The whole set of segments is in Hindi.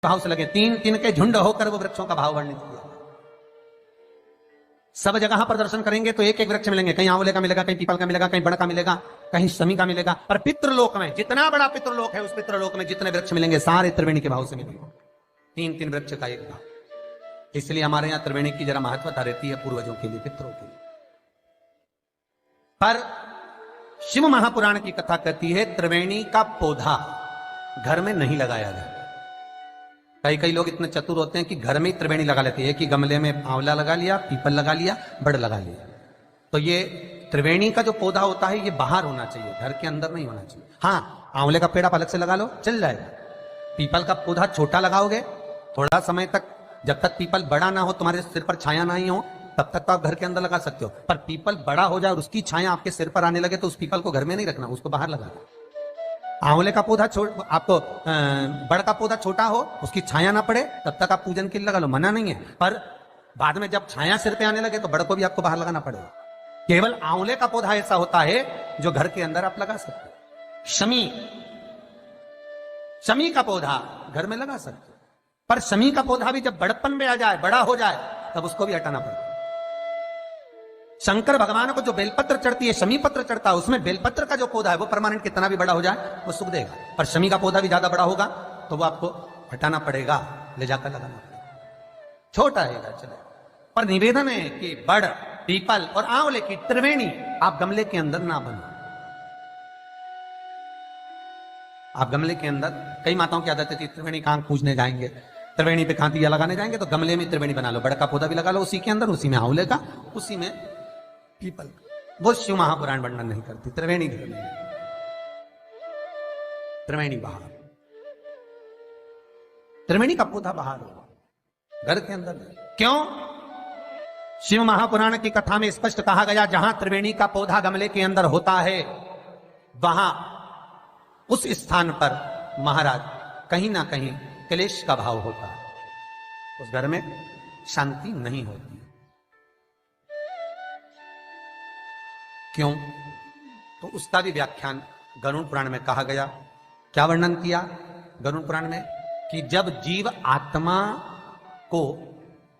भाव से लगे, तीन तीन के झुंड होकर वो वृक्षों का भाव वर्णित किया। सब जगह पर दर्शन करेंगे तो एक एक वृक्ष मिलेंगे, कहीं आंवले का मिलेगा, कहीं पीपल का मिलेगा, कहीं बड़ का मिलेगा, कहीं शमी का मिलेगा। पर पितृलोक में, जितना बड़ा पितृलोक है, उस पितृलोक में जितने वृक्ष मिलेंगे सारे त्रिवेणी के भाव से मिलेंगे। तीन तीन वृक्ष का एक भाव। इसलिए हमारे यहां त्रिवेणी की जरा महत्वता रहती है पूर्वजों के लिए, पितरों के लिए। पर शिव महापुराण की कथा कहती है त्रिवेणी का पौधा घर में नहीं लगाया जाता। कई कई लोग इतने चतुर होते हैं कि घर में ही त्रिवेणी लगा लेते हैं कि गमले में आंवला लगा लिया, पीपल लगा लिया, बड़ लगा लिया। तो ये त्रिवेणी का जो पौधा होता है ये बाहर होना चाहिए, घर के अंदर नहीं होना चाहिए। हाँ, आंवले का पेड़ आप अलग से लगा लो, चल जाएगा। पीपल का पौधा छोटा लगाओगे, थोड़ा समय तक, जब तक पीपल बड़ा ना हो, तुम्हारे सिर पर छाया ना ही हो, तब तक तो आप घर के अंदर लगा सकते हो। पर पीपल बड़ा हो जाए और उसकी छाया आपके सिर पर आने लगे तो उस पीपल को घर में नहीं रखना, उसको बाहर लगाना। आंवले का पौधा आपको बड़ का पौधा छोटा हो, उसकी छाया ना पड़े, तब तक आप पूजन के लिए लगा लो, मना नहीं है। पर बाद में जब छाया सिर पे आने लगे तो बड़ को भी आपको बाहर लगाना पड़ेगा। केवल आंवले का पौधा ऐसा होता है जो घर के अंदर आप लगा सकते हो। शमी का पौधा घर में लगा सकते हो, पर शमी का पौधा भी जब बड़पन में आ जाए, बड़ा हो जाए, तब उसको भी हटाना पड़ता है। शंकर भगवान को जो बेलपत्र चढ़ती है, शमी पत्र चढ़ता है, उसमें बेलपत्र का जो पौधा है वो परमानेंट कितना भी बड़ा हो जाए वो सुख देगा। पर शमी का पौधा भी ज्यादा बड़ा होगा तो वो आपको हटाना पड़ेगा, ले जाकर लगाना पड़ेगा। छोटा है चले, पर निवेदन है कि बड़, पीपल और आंवले की त्रिवेणी आप गमले के अंदर ना बनो। आप गमले के अंदर, कई माताओं की आदत है त्रिवेणी कहां पूजने जाएंगे, त्रिवेणी पे कहां दिया लगाने जाएंगे, तो गमले में त्रिवेणी बना लो, बड़ का पौधा भी लगा लो उसी के अंदर, उसी में आंवले का, उसी में पीपल। वो शिव महापुराण वर्णन नहीं करती। त्रिवेणी घर में, त्रिवेणी बाहर, त्रिवेणी का पौधा बाहर हो, घर के अंदर नहीं। क्यों? शिव महापुराण की कथा में स्पष्ट कहा गया, जहां त्रिवेणी का पौधा गमले के अंदर होता है, वहां उस स्थान पर महाराज कहीं ना कहीं क्लेश का भाव होता है, उस घर में शांति नहीं होती। क्यों? तो उसका भी व्याख्यान गरुड़ पुराण में कहा गया। क्या वर्णन किया गरुड़ पुराण में? कि जब जीव आत्मा को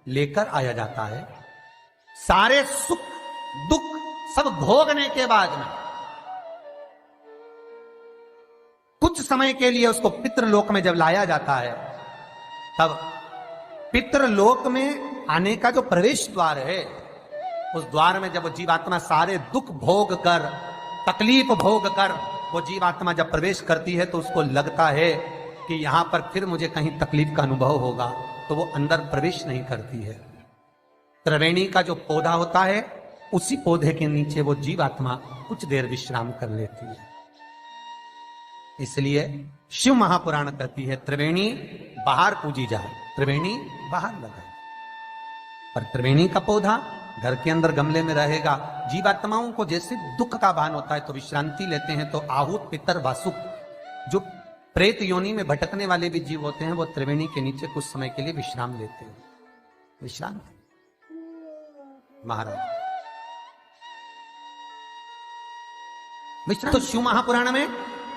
लेकर आया जाता है, सारे सुख दुख सब भोगने के बाद में कुछ समय के लिए उसको पितृलोक में जब लाया जाता है, तब पितृलोक में आने का जो प्रवेश द्वार है, उस द्वार में जब वो जीवात्मा सारे दुख भोग कर, तकलीफ भोग कर वो जीवात्मा जब प्रवेश करती है, तो उसको लगता है कि यहां पर फिर मुझे कहीं तकलीफ का अनुभव होगा, तो वो अंदर प्रवेश नहीं करती है। त्रिवेणी का जो पौधा होता है, उसी पौधे के नीचे वो जीवात्मा कुछ देर विश्राम कर लेती है। इसलिए शिव महापुराण कहती है त्रिवेणी बाहर पूजी जाए, त्रिवेणी बाहर लगाए। पर त्रिवेणी का पौधा घर के अंदर गमले में रहेगा। जीवात्माओं को जैसे दुख का भान होता है तो विश्रांति लेते हैं, तो आहूत पितर वासुक, जो प्रेत योनि में भटकने वाले भी जीव होते हैं, वो त्रिवेणी के नीचे कुछ समय के लिए विश्राम लेते हैं। विश्राम महाराज विश्राम। तो शिव महापुराण में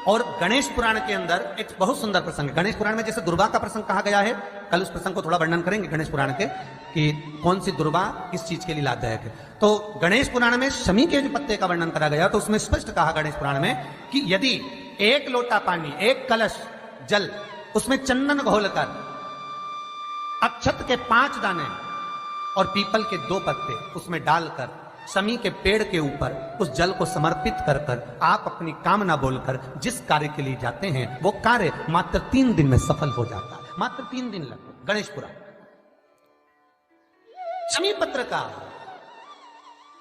और गणेश पुराण के अंदर एक बहुत सुंदर प्रसंग है। गणेश पुराण में जैसे दुर्वा का प्रसंग कहा गया है, कल उस प्रसंग को थोड़ा वर्णन करेंगे गणेश पुराण के, कि कौन सी दुर्वा किस चीज के लिए लाभदायक है। तो गणेश पुराण में शमी के जो पत्ते का वर्णन करा गया, तो उसमें स्पष्ट कहा गणेश पुराण में कि यदि एक लोटा पानी, एक कलश जल, उसमें चंदन घोलकर, अक्षत के 5 दाने और पीपल के 2 पत्ते उसमें डालकर शमी के पेड़ के ऊपर उस जल को समर्पित कर कर आप अपनी कामना बोलकर जिस कार्य के लिए जाते हैं, वो कार्य मात्र 3 दिन में सफल हो जाता है। मात्र 3 दिन लगते। गणेश पुराण शमी पत्र का,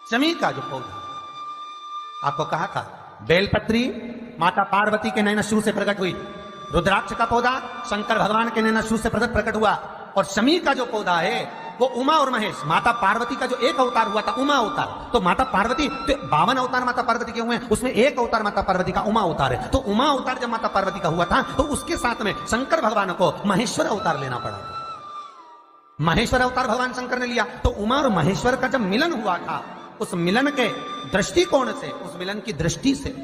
शमी का जो पौधा आपको कहा था, बेलपत्री माता पार्वती के नैनशु से प्रकट हुई, रुद्राक्ष का पौधा शंकर भगवान के नैनशु से प्रकट हुआ, और शमी का जो पौधा है वो उमा और महेश, माता पार्वती का जो एक अवतार हुआ था, उमा अवतार। तो माता पार्वती, तो 52 अवतार माता पार्वती के हुए हैं, उसमें एक अवतार माता पार्वती का उमा अवतार है। तो उमा अवतार जब माता पार्वती का हुआ था, तो उसके साथ में शंकर भगवान को महेश्वर अवतार लेना पड़ा था। महेश्वर अवतार भगवान शंकर ने लिया। तो उमा और महेश्वर का जब मिलन हुआ था, उस मिलन के दृष्टिकोण से, उस मिलन की दृष्टि से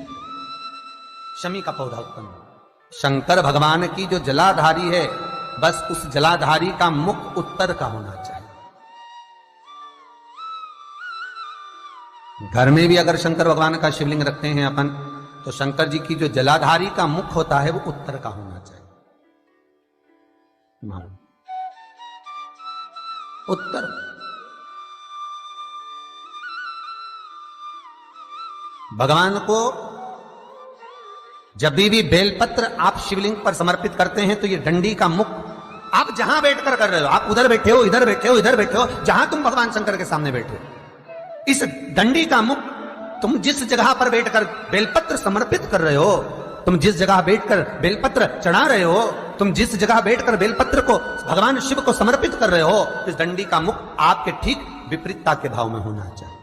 शमी का पौधा उत्पन्न हुआ। शंकर भगवान की जो जलाधारी है बस उस जलाधारी का मुख उत्तर का होना चाहिए। घर में भी अगर शंकर भगवान का शिवलिंग रखते हैं अपन, तो शंकर जी की जो जलाधारी का मुख होता है वो उत्तर का होना चाहिए। उत्तर। भगवान को जब भी बेलपत्र आप शिवलिंग पर समर्पित करते हैं तो ये डंडी का मुख आप जहां बैठकर कर रहे हो, आप उधर बैठे हो, इधर बैठे हो, इधर बैठे हो, जहां तुम भगवान शंकर के सामने बैठे हो, इस डंडी का मुख तुम जिस जगह पर बैठकर बेलपत्र समर्पित कर रहे हो, तुम जिस जगह बैठकर बेलपत्र चढ़ा रहे हो, तुम जिस जगह बैठकर बेलपत्र को भगवान शिव को समर्पित कर रहे हो, इस डंडी का मुख आपके ठीक विपरीतता के भाव में होना चाहिए।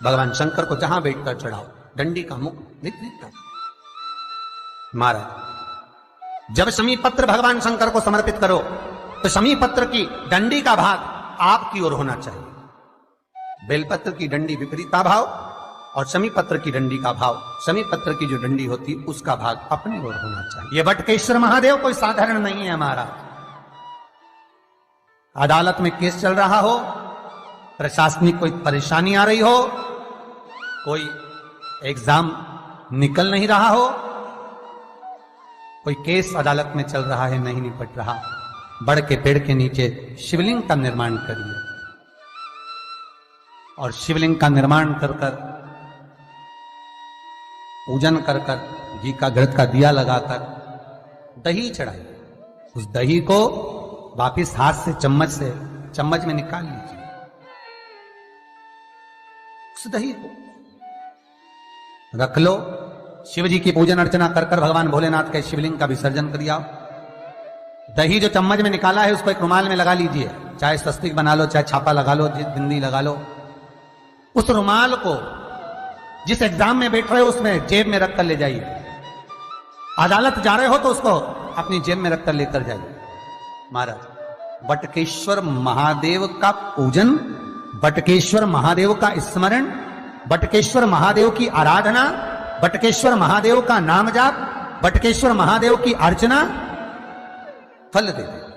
भगवान शंकर को जहां बैठकर चढ़ाओ, डंडी का मुख विपरीतता। महाराज, जब शमी पत्र भगवान शंकर को समर्पित करो तो शमी पत्र की डंडी का भाग आपकी ओर होना चाहिए। बेलपत्र की डंडी विपरीता भाव और शमी पत्र की डंडी का भाव, शमी पत्र की जो डंडी होती उसका भाग अपनी ओर होना चाहिए। यह बटकेश्वर महादेव कोई साधारण नहीं है महाराज। अदालत में केस चल रहा हो, प्रशासनिक कोई परेशानी आ रही हो, कोई एग्जाम निकल नहीं रहा हो, कोई केस अदालत में चल रहा है, नहीं निपट रहा, बड़ के पेड़ के नीचे शिवलिंग का निर्माण करिए और शिवलिंग का निर्माण कर कर, पूजन कर कर, घी का घृत का दिया लगाकर दही चढ़ाइए। उस दही को वापिस हाथ से चम्मच में निकाल लीजिए। उस दही को रख लो, शिव जी की पूजन अर्चना कर कर भगवान भोलेनाथ के शिवलिंग का विसर्जन कर दिया। दही जो चम्मच में निकाला है उसको एक रुमाल में लगा लीजिए, चाहे स्वस्तिक बना लो, चाहे छापा लगा लो, बिंदी लगा लो। उस रुमाल को जिस एग्जाम में बैठ रहे हो उसमें जेब में रख कर ले जाइए। अदालत जा रहे हो तो उसको अपनी जेब में रख कर लेकर जाइए। महाराज, बटकेश्वर महादेव का पूजन, बटकेश्वर महादेव का स्मरण, बटकेश्वर महादेव की आराधना, बटकेश्वर महादेव का नाम जाप, बटकेश्वर महादेव की अर्चना फल दे दे।